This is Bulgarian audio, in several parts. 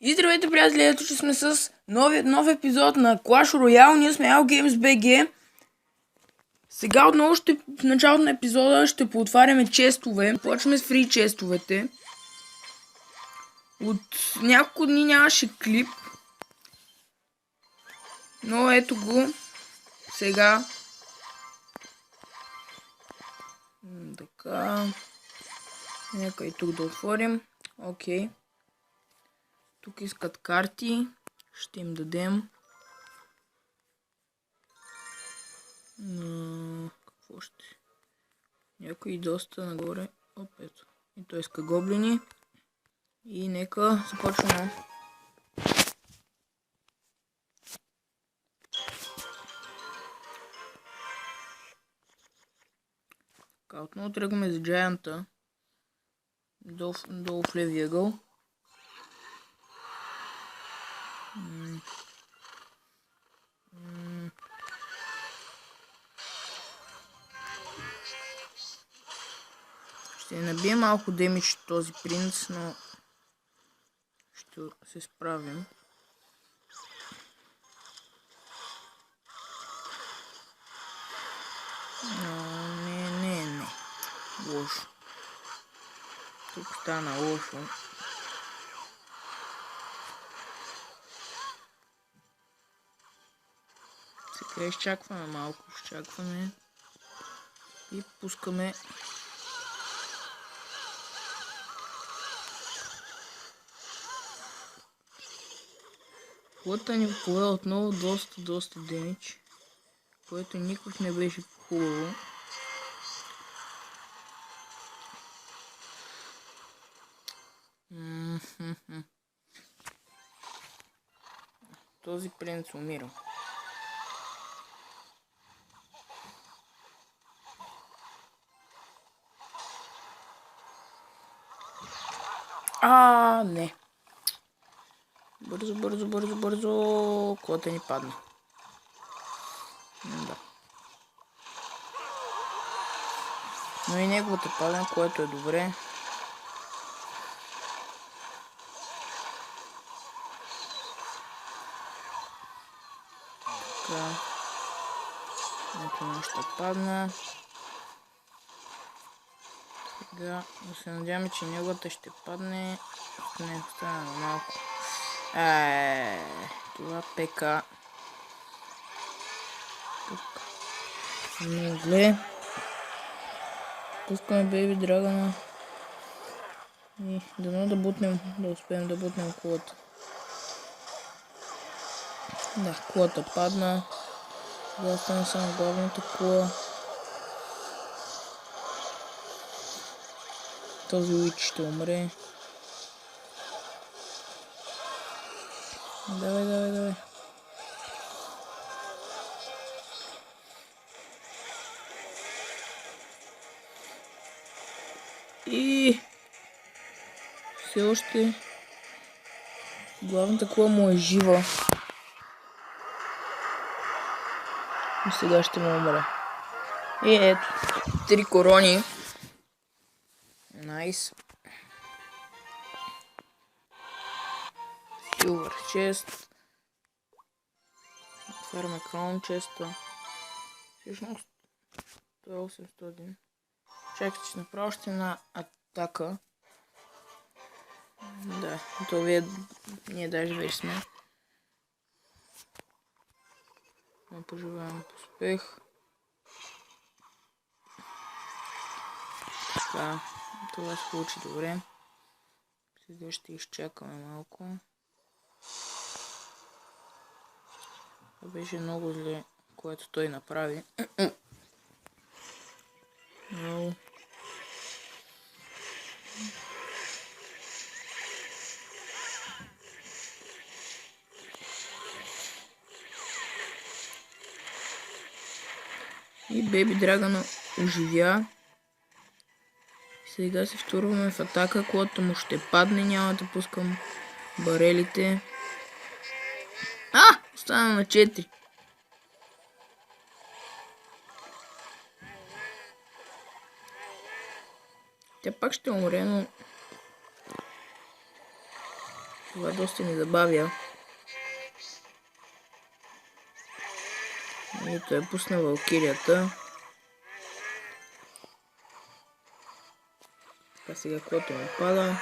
И здравейте, приятели, ето че сме с нов епизод на Clash Royale. Ние сме Games BG. Сега отново в началото на епизода ще поотваряме честове. Почваме с фри честовете. От няколко дни нямаше клип. Но ето го. Сега. Така. Нека и тук да отворим. Окей. Тук искат карти. Ще им дадем. Какво ще? Някои доста нагоре. Оп, ето. И той иска гоблини. И нека започваме. Така, отново тръгваме с джаянта. Долу в левия ъгъл. Ще набие малко демидж този принц, но ще се справим. Не. Лошо. Тук стана лошо. Сега изчакваме малко. Изчакваме. И пускаме. Флота ни пое отново доста демидж, което никак не беше хубаво. Този принц умира. Не. Бързо. Клата ни падна. Да. Но и неговата падна, което е добре. Така. Ето нашата падна. Сега да се надяваме, че неговата ще падне. Не, остана малко. Това ПК. Тук. Не зле. Пускаме Бейби Драгона. И дано да успеем да бутнем колата. Да, колата падна. Сега стана само главната кола. Този уич ще умре. Давай. И все още главната кола му е жива. И сега ще му умре. И ето, 3 корони. Найс. Силвър чест. Отваряме краун честа. Всъщност, това е 800. Чакайте, че направо ще на атака. Да, то ние даже вече сме. Пожелавам успех. Така, това се получи добре. Сега ще изчакаме малко. Това беше много зле, което той направи. Много. И Бейби Драгона оживя. Сега се втурваме в атака, колата му ще падне, няма да пускам барелите. Остана на 4. Тя пак ще умре, но Това доста ни забавя. И той е пусна валкирията. Така сега каквото му пада.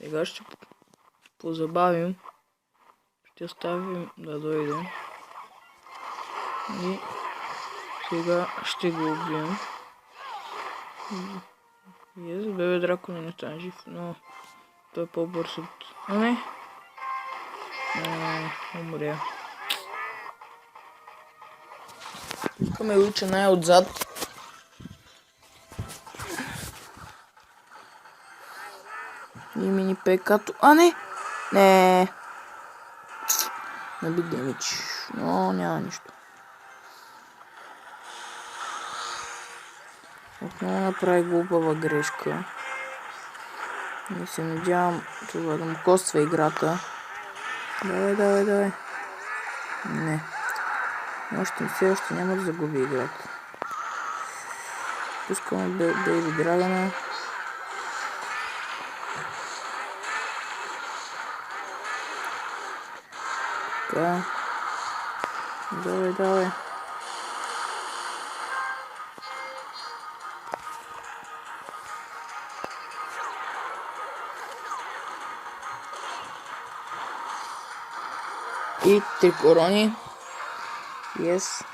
Сега ще позабавим. Ще оставим да дойде. И сега ще го убием. И за бебе дракон не стане жив, но той е по-бърз от... А не! Умря. Искаме лича най-отзад. И мини пекато... А не! Не! Наби демидж. Но няма нищо. Отново направи глупава грешка. И се надявам това да му коства играта. Давай. Не. Все още няма да загуби играта. Пускаме Бейби Драгона. Така. Давай. И 3 корони. Yes.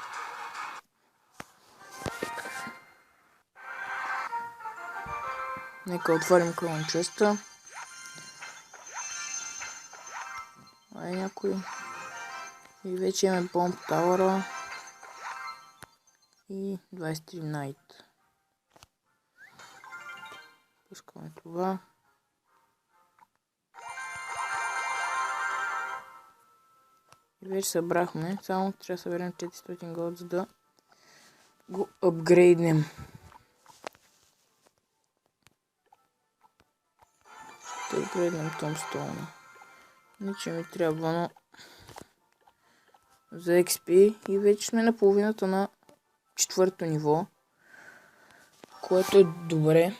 Нека отворим крон честа. Ай някой. И вече имаме помп тауъра. И 23 найт. Пускаме това. И вече събрахме. Само трябва да съберем 400 голд, за да го апгрейднем. Ще апгрейднем Томстоуна. Ниче ми трябва, но за XP и вече сме на половината на 4-то ниво, което е добре.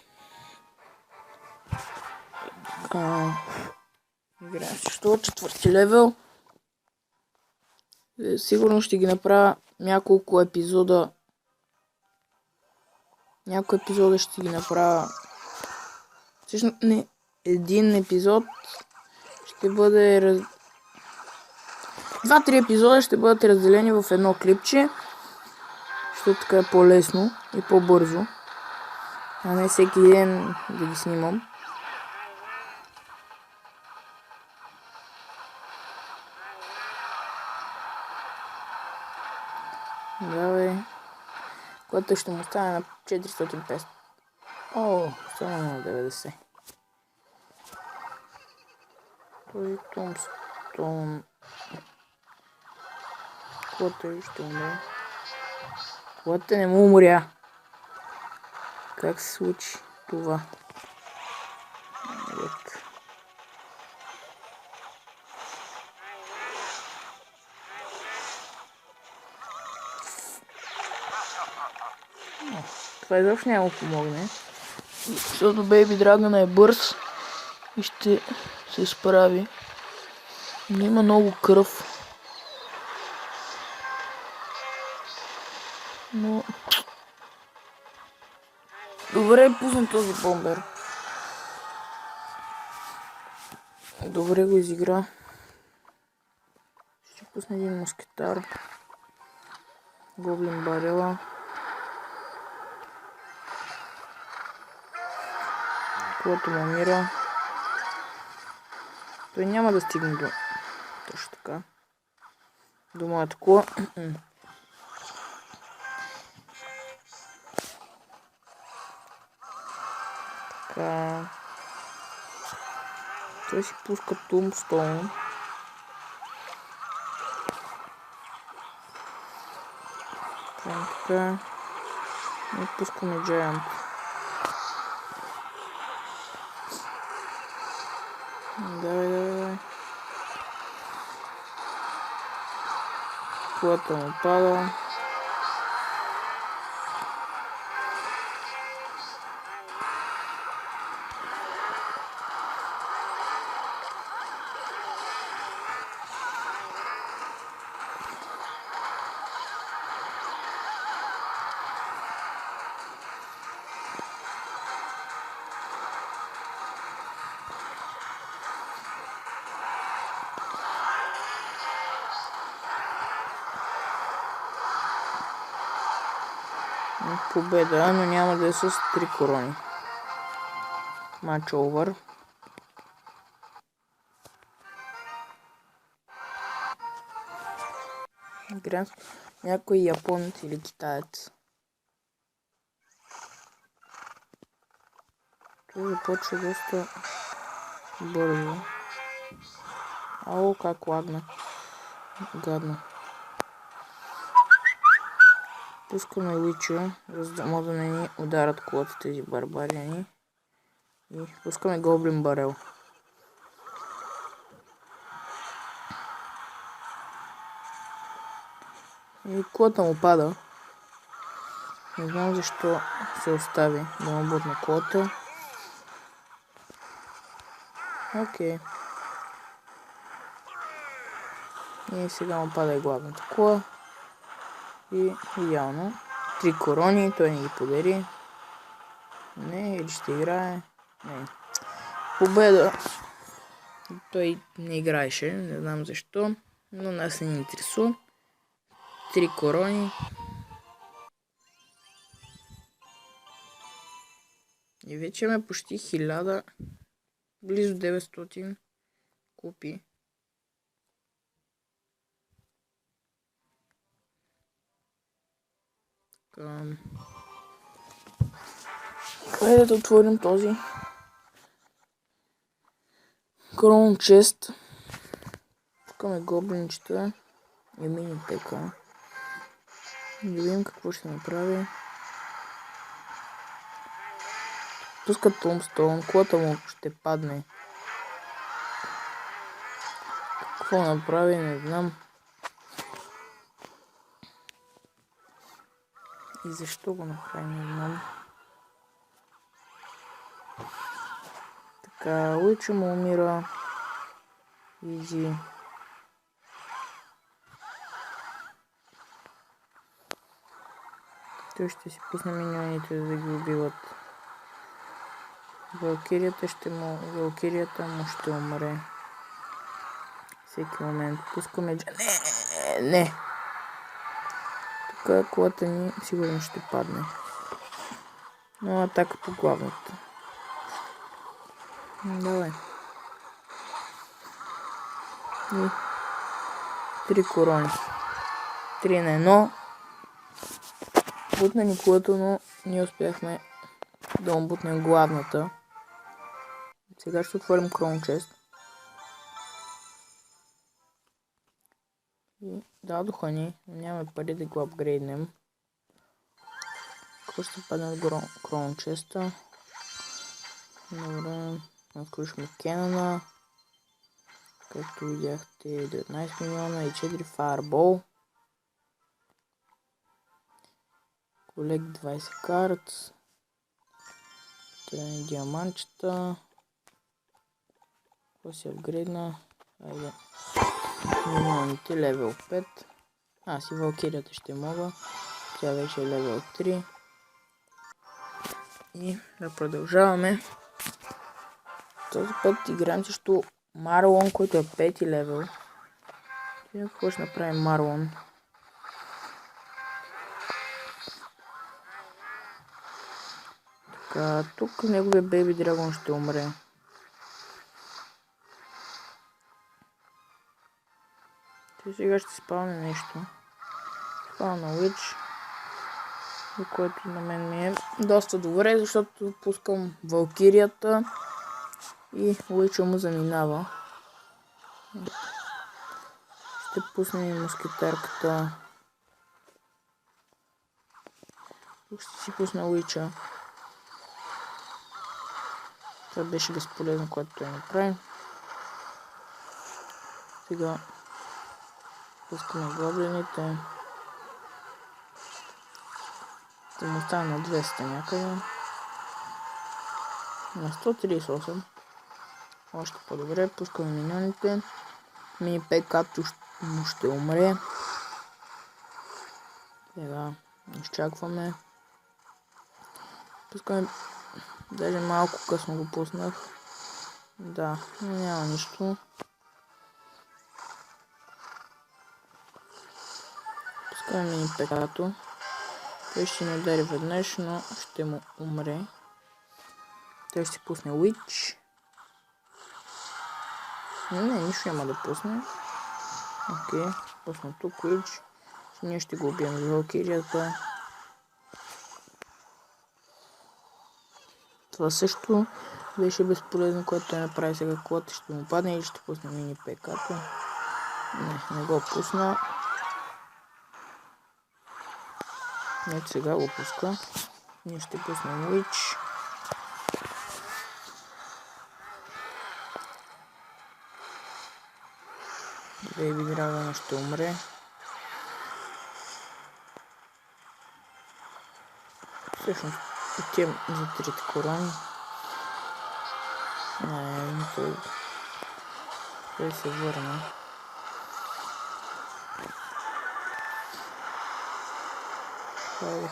Играем също 4-ти левел. Сигурно ще ги направя няколко епизода. Няколко епизода ще ги направя. Всъщност не, един епизод ще бъде 2-3 епизода ще бъдат разделени в едно клипче, защото така е по-лесно и по-бързо, а не всеки ден да ги снимам. Давай. Което ще му стане на 450. О, само на 90. Този Томстоун. Което ще умре. Което не му умря. Как се случи това? Това изобщо няма да помогне. Защото Бейби Драгона е бърз и ще се справи. Но има много кръв. Но... Добре, пуснем този бомбер. Добре го изигра. Ще пусна един мускетар. Гоблин барела. Когато му умира. Той няма да стигне до... Точно така. До моята кола. Така. Той си пуска Томстоун. Така. И пускаме Giant. Давай. Колата му пада. Победа, но няма да е с 3 корони. Матч овър. Играем с някой японец или китаец. Той започва доста бързо. Ало, как лагна. Гадно. Пускаме Уича, за да могат да не ни ударят колата тези барбариани. И пускаме Гоблин Барел. И колата му пада. Не знам защо се остави да му бутне колата. Окей. И сега му пада и главната кола. И идеално. 3 корони, той не ги подари. Не, или ще играе. Не. Победа. Той не играеше, не знам защо, но нас не ни интересува. 3 корони. И вече имаме почти 1000, близо 900 купи. Хайде да отворим този Crown Chest. Пускаме гоблинчета и мини пека. Да видим какво ще направи. Пуска Tombstone, колата му ще падне. Какво направи, не знам. И защо го направи, не знам. Така, Уича му умира. Изи. Той ще си пусне миньоните, за да ги убиват. Валкирията му ще умре. Всеки момент. Пускаме... Не! Така колата ни сигурно ще падне. Но атака по главната. Давай. И 3 корони. 3 на 1. Бутна ни колата, но ние успяхме да му бутнем главната. Сега ще отворим Crown Chest. И дадоха ни, но нямаме пари да го апгрейднем. Какво ще падне от Crown Chest? Добре, отключваме Кенана. Както видяхте, 19 милиона и 4 Fireball. Collect 20 cards. Трени диаманчета. Какво си апгрейдна? Айде. Миньоните левел 5. Аз и Валкирията ще мога. Тя вече е левел 3. И да продължаваме. Този път играем също Марлон, който е 5 левел. И какво ще направим Марлон? Така, тук неговия Бейби Драгон ще умре. Сега ще спаваме нещо. Спавна Уич, за което на мен ми е доста добре, защото пускам Валкирията и Уича му заминава. Ще пуснем и мускетарката. Тук ще си пусна Уича. Това беше безполезно, което той направи. Сега пускаме гоблините. Ще му остане на 200 някъде. На 138. Още по-добре. Пускаме миньоните. Мини пекато му ще умре. Сега изчакваме. Пускаме. Даже малко късно го пуснах. Да, но няма нищо. Пускаме мини пекато. Той ще ни удари веднъж, но ще му умре. Той ще пусне Witch. Не, нищо няма да пусне. Окей, пусна тук Witch. Ние ще го убием с Валкирията. Това също беше безполезно, което той направи сега. Колата ще му падне или ще пусне мини ПК-то. Не го пусна. Ето сега го пуска. Ние ще пуснем Witch. Бейби Драгона ще умре. Всъщност отивам за трите корони. Той се върна.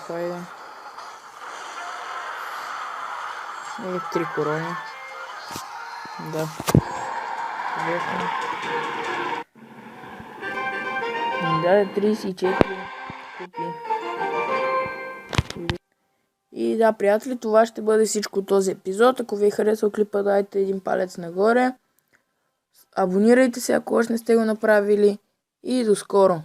Хайде. И 3 корони. Да. Върна. Да, 34 купи. И да, приятели, това ще бъде всичко от този епизод. Ако ви е харесал клипа, дайте един палец нагоре. Абонирайте се, ако още не сте го направили. И до скоро!